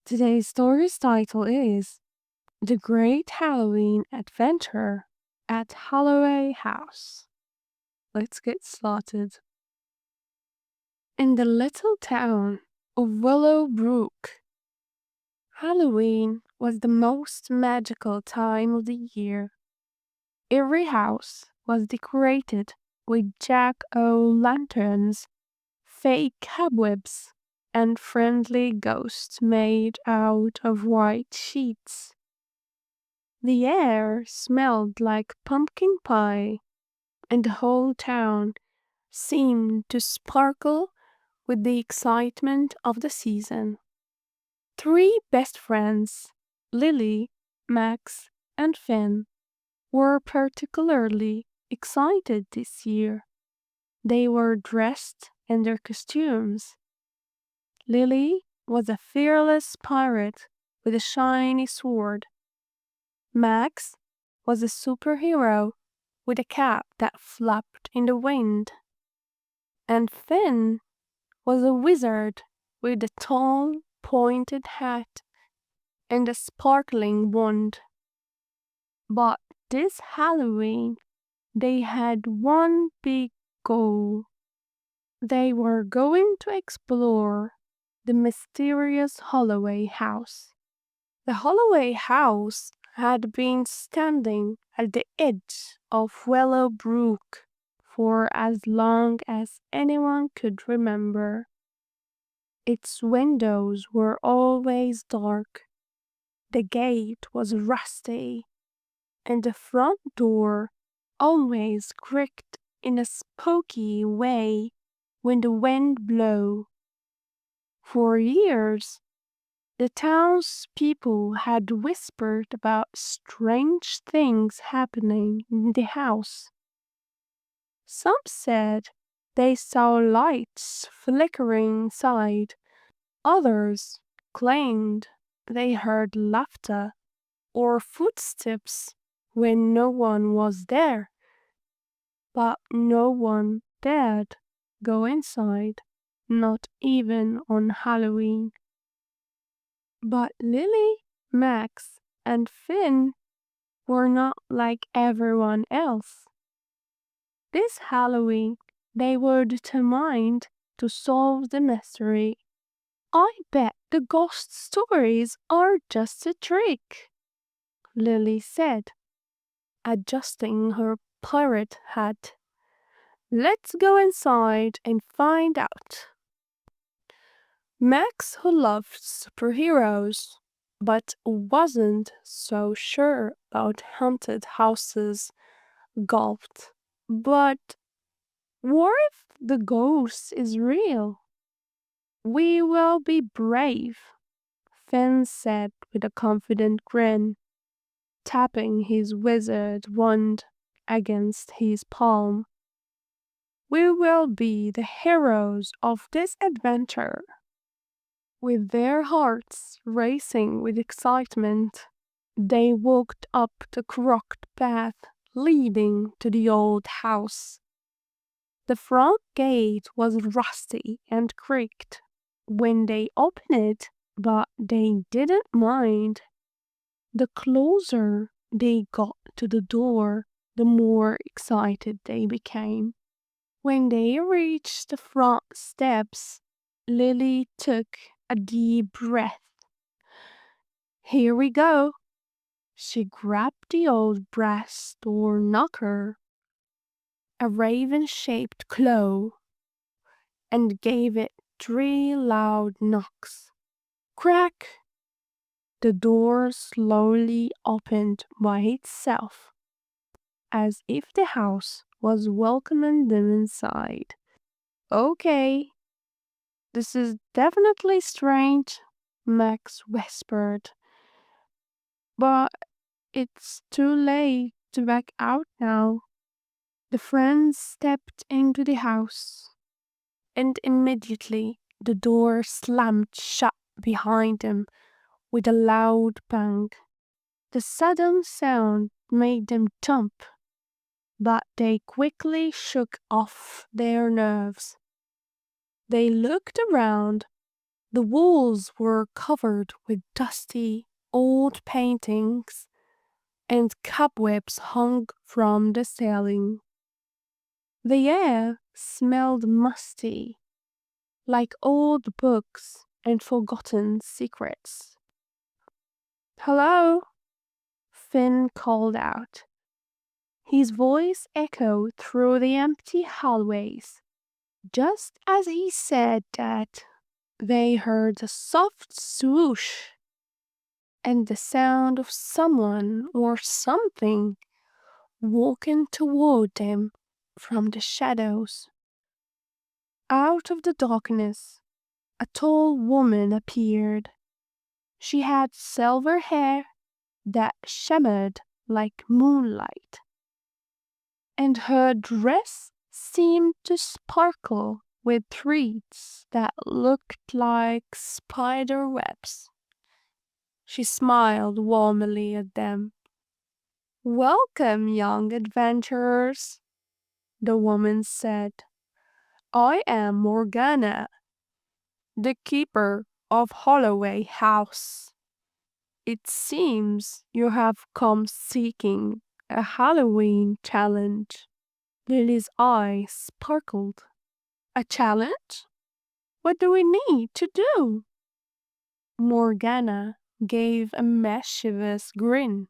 Today's story's title is The Great Halloween Adventure at Holloway House. Let's get started. In the little town of Willowbrook, Halloween was the most magical time of the year. Every house was decorated with jack-o'-lanterns, fake cobwebs, and friendly ghosts made out of white sheets. The air smelled like pumpkin pie, and the whole town seemed to sparkle with the excitement of the season. Three best friends, Lily, Max, and Finn, were particularly excited this year. They were dressed in their costumes. Lily was a fearless pirate with a shiny sword. Max was a superhero with a cap that flapped in the wind. And Finn was a wizard with a tall, pointed hat and a sparkling wand. But this Halloween, they had one big goal. They were going to explore the mysterious Holloway house. The Holloway house had been standing at the edge of Willowbrook for as long as anyone could remember. Its windows were always dark, the gate was rusty, and the front door always creaked in a spooky way when the wind blew. For years, the townspeople had whispered about strange things happening in the house. Some said they saw lights flickering inside. Others claimed they heard laughter or footsteps when no one was there. But no one dared go inside, not even on Halloween. But Lily, Max, and Finn were not like everyone else. This Halloween, they were determined to solve the mystery. I bet the ghost stories are just a trick, Lily said, adjusting her pirate hat. Let's go inside and find out. Max, who loved superheroes, but wasn't so sure about haunted houses, gulped. But what if the ghost is real? We will be brave, Finn said with a confident grin, tapping his wizard wand against his palm. We will be the heroes of this adventure. With their hearts racing with excitement, they walked up the crooked path leading to the old house. The front gate was rusty and creaked when they opened it, but they didn't mind. The closer they got to the door, the more excited they became. When they reached the front steps, Lily took a deep breath. Here we go. She grabbed the old brass door knocker, a raven-shaped claw, and gave it 3 loud knocks. Crack! The door slowly opened by itself, as if the house was welcoming them inside. Okay, this is definitely strange, Max whispered. But it's too late to back out now. The friends stepped into the house, and immediately the door slammed shut behind them with a loud bang. The sudden sound made them jump, but they quickly shook off their nerves. They looked around The walls were covered with dusty, old paintings, and cobwebs hung from the ceiling. The air smelled musty, like old books and forgotten secrets. "Hello," Finn called out. His voice echoed through the empty hallways. Just as he said that, they heard a soft swoosh and the sound of someone or something walking toward them from the shadows. Out of the darkness, a tall woman appeared. She had silver hair that shimmered like moonlight, and her dress seemed to sparkle with threads that looked like spider webs. She smiled warmly at them. "Welcome, young adventurers," the woman said. "I am Morgana, the keeper of Holloway House. It seems you have come seeking a Halloween challenge." Lily's eyes sparkled. "A challenge? What do we need to do?" Morgana gave a mischievous grin.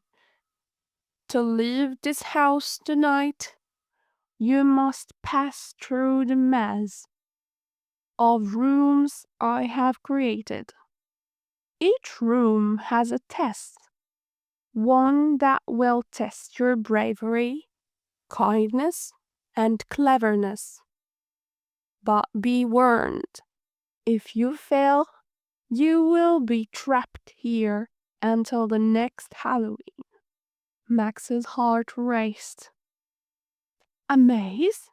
"To leave this house tonight, you must pass through the maze of rooms I have created. Each room has a test, one that will test your bravery, kindness, and cleverness. But be warned, if you fail, you will be trapped here until the next Halloween." Max's heart raced. "A maze?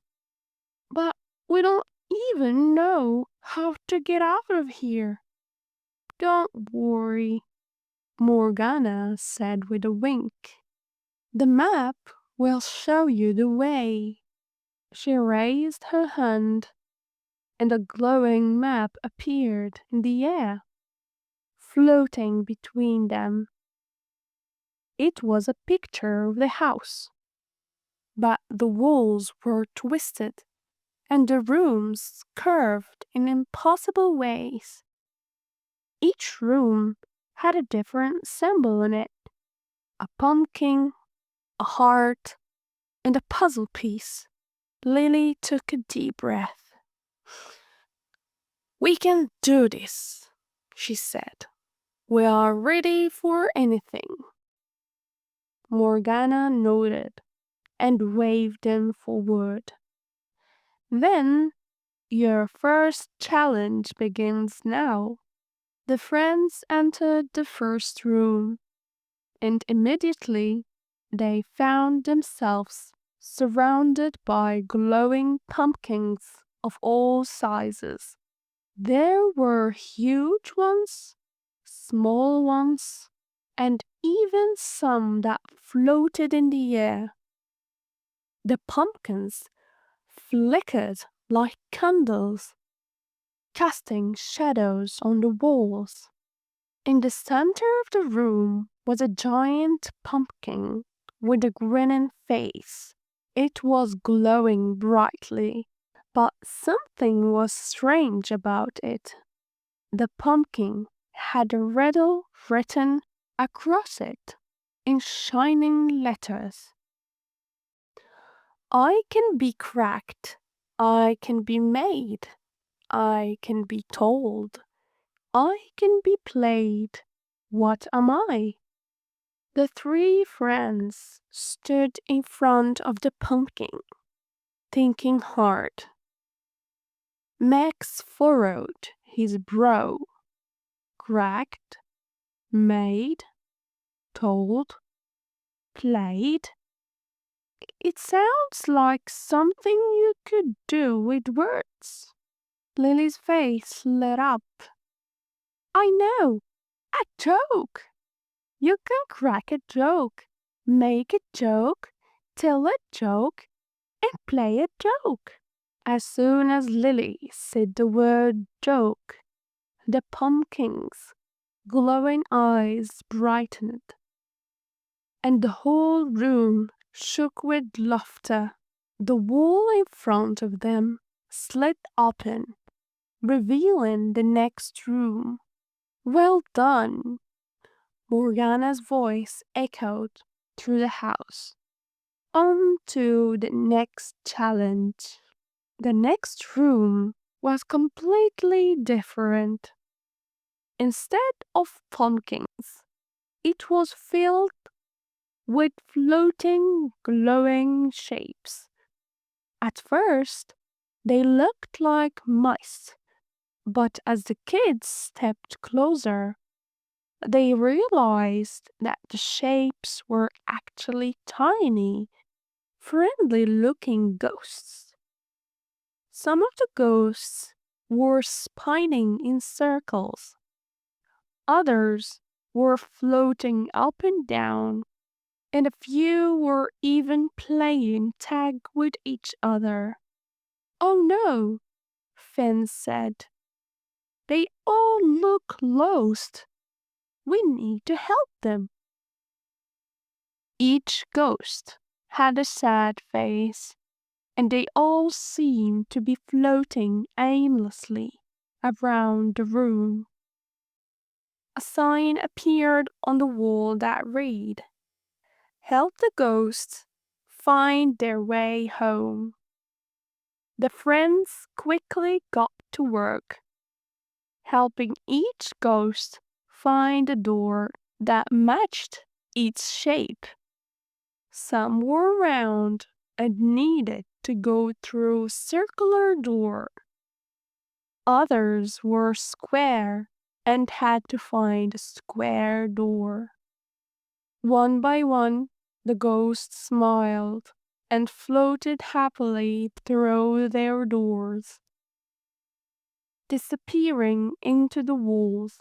But we don't even know how to get out of here." "Don't worry," Morgana said with a wink. "The map will show you the way." She raised her hand, and a glowing map appeared in the air, floating between them. It was a picture of the house, but the walls were twisted and the rooms curved in impossible ways. Each room had a different symbol in it: a pumpkin, a heart, and a puzzle piece. Lily took a deep breath. "We can do this," she said. "We are ready for anything." Morgana nodded and waved them forward. "Then your first challenge begins now." The friends entered the first room, and immediately they found themselves surrounded by glowing pumpkins of all sizes. There were huge ones, small ones, and even some that floated in the air. The pumpkins flickered like candles, casting shadows on the walls. In the center of the room was a giant pumpkin with a grinning face. It was glowing brightly, but something was strange about it. The pumpkin had a riddle written across it in shining letters. "I can be cracked. I can be made. I can be told. I can be played. What am I?" The three friends stood in front of the pumpkin, thinking hard. Max furrowed his brow. Cracked, made, told, played. It sounds like something you could do with words. Lily's face lit up. "I know! A joke! You can crack a joke, make a joke, tell a joke, and play a joke." As soon as Lily said the word joke, The pumpkin's glowing eyes brightened, and the whole room shook with laughter. The wall in front of them slid open, revealing the next room. "Well done!" Morgana's voice echoed through the house. "On to the next challenge." The next room was completely different. Instead of pumpkins, it was filled with floating, glowing shapes. At first, they looked like mice, but as the kids stepped closer, they realized that the shapes were actually tiny, friendly-looking ghosts. Some of the ghosts were spinning in circles. Others were floating up and down, and a few were even playing tag with each other. "Oh no," Finn said. "They all look lost. We need to help them." Each ghost had a sad face, and they all seemed to be floating aimlessly around the room. A sign appeared on the wall that read, "Help the ghosts find their way home." The friends quickly got to work, helping each ghost find a door that matched its shape. Some were round and needed to go through a circular door. Others were square and had to find a square door. One by one, the ghosts smiled and floated happily through their doors, disappearing into the walls.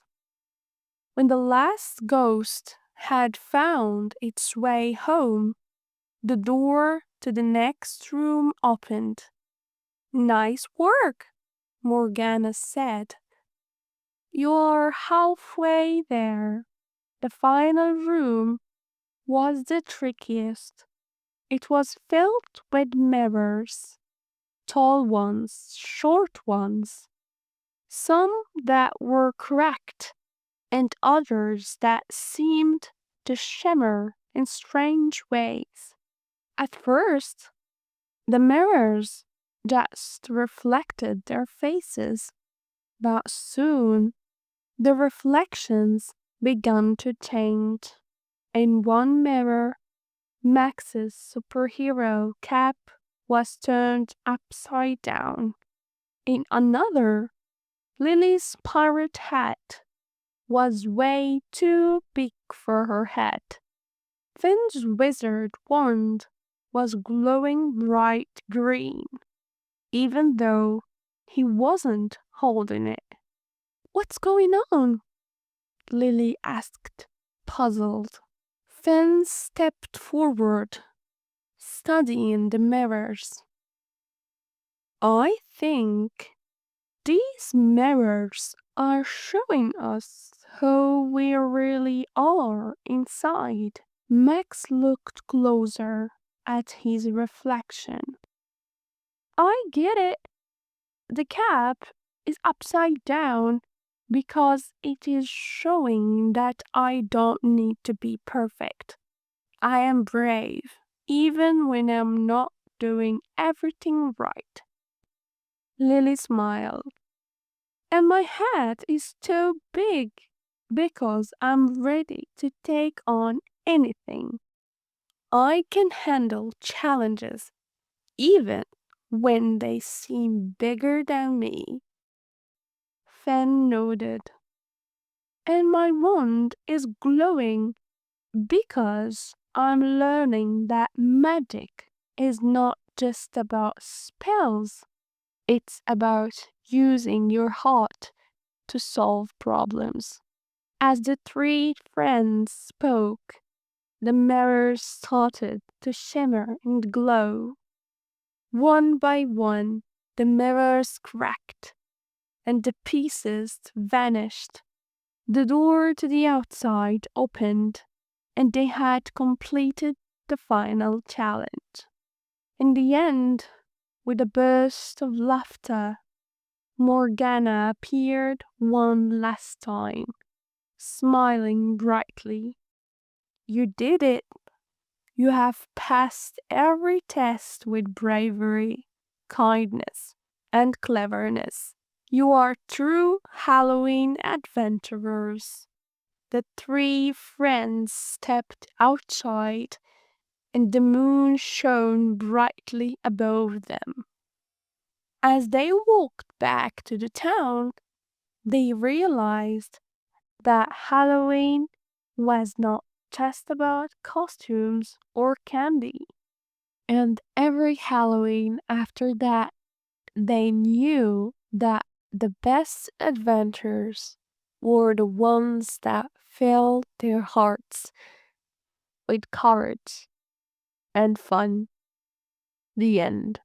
When the last ghost had found its way home, the door to the next room opened. "Nice work," Morgana said. "You're halfway there." The final room was the trickiest. It was filled with mirrors, tall ones, short ones, some that were cracked, and others that seemed to shimmer in strange ways. At first, the mirrors just reflected their faces, but soon the reflections began to change. In one mirror, Max's superhero cap was turned upside down. In another, Lily's pirate hat was way too big for her head. Finn's wizard wand was glowing bright green, even though he wasn't holding it. "What's going on?" Lily asked, puzzled. Finn stepped forward, studying the mirrors. "I think these mirrors are showing us who we really are inside." Max looked closer at his reflection. "I get it. The cap is upside down because it is showing that I don't need to be perfect. I am brave, even when I'm not doing everything right." Lily smiled. "And my hat is too big because I'm ready to take on anything. I can handle challenges even when they seem bigger than me." Fen nodded. "And my wand is glowing because I'm learning that magic is not just about spells. It's about using your heart to solve problems." As the three friends spoke, the mirrors started to shimmer and glow. One by one, the mirrors cracked, and the pieces vanished. The door to the outside opened, and they had completed the final challenge. In the end, with a burst of laughter, Morgana appeared one last time, smiling brightly. You did it! You have passed every test with bravery, kindness, and cleverness. You are true Halloween adventurers. The three friends stepped outside, and the moon shone brightly above them. As they walked back to the town, they realized that Halloween was not just about costumes or candy. And every Halloween after that, they knew that the best adventures were the ones that filled their hearts with courage and fun. The end.